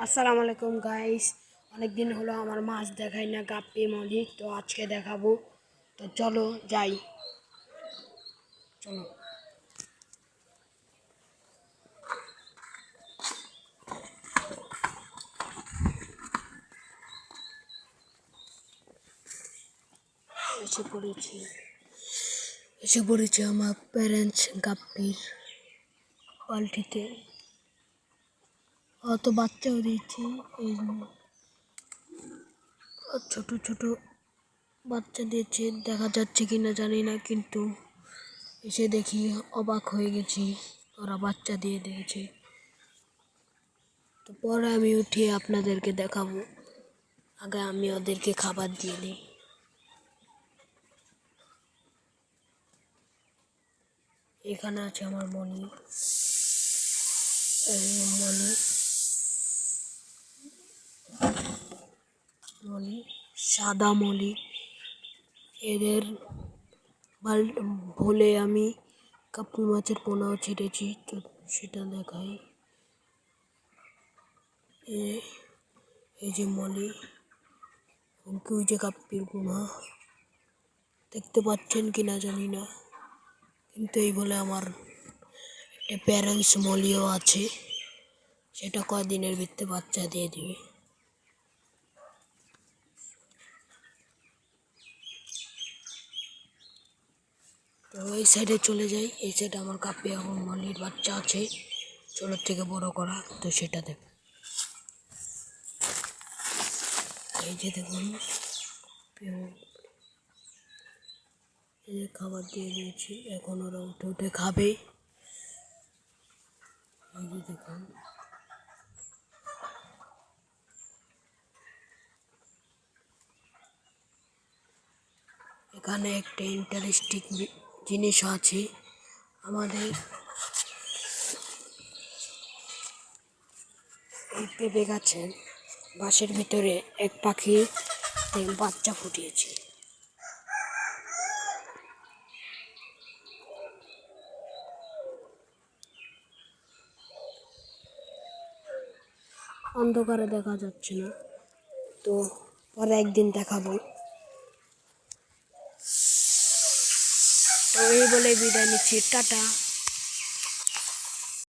আসসালামু আলাইকুম গাইস। অনেক দিন হলো আমার মাছ দেখাই না, গাপ্পি মলি, তো আজকে দেখাবো। তো চলো যাই, চলো। এসে পড়েছি এসে পড়েছি আমার প্যারেন্টস গাপ্পির পাল্টিতে। অত বাচ্চাও দিয়েছি, এই ছোট ছোট বাচ্চা দিয়েছে, দেখা যাচ্ছে কিনা জানি না, কিন্তু এসে দেখি অবাক হয়ে গেছি, ওরা বাচ্চা দিয়ে দিয়েছে। তো পরে আমি উঠিয়ে আপনাদেরকে দেখাবো, আগে আমি ওদেরকে খাবার দিয়ে দিই। এখানে আছে আমার মনি, মনি মনি সাদা মলি। এদের ভোলে আমি কাপ্পি মাছের পোনাও ছেড়েছি, তো সেটা দেখাই। এই যে মলি, ওই যে কাপ্পির পোনা, দেখতে পাচ্ছেন কিনা জানি না, কিন্তু এই বলে আমার একটা প্যারেন্টস মলিও আছে, সেটা কয়দিনের ভিতরে বাচ্চা দিয়ে দিবে। তো এই সাইডে চলে যাই, এই সাইডে আমার কাপ্পি এবং মলির বাচ্চা আছে, ছোটোর থেকে বড় করা, তো সেটা দেখ। এই যে দেখুন, এই যে খাবার দিয়ে দিয়েছি, এখন ওরা উঠে উঠে খাবে। এই যে দেখুন, এখানে একটা ইন্টারেস্টিং জিনিস আছে। আমাদের এই পেঁপে গাছের বাঁশের ভিতরে এক পাখি বাচ্চা ফুটিয়েছে। অন্ধকারে দেখা যাচ্ছে না, তো পরে একদিন দেখাবো। তো এই বলে বিদায় নিচ্ছি, টাটা।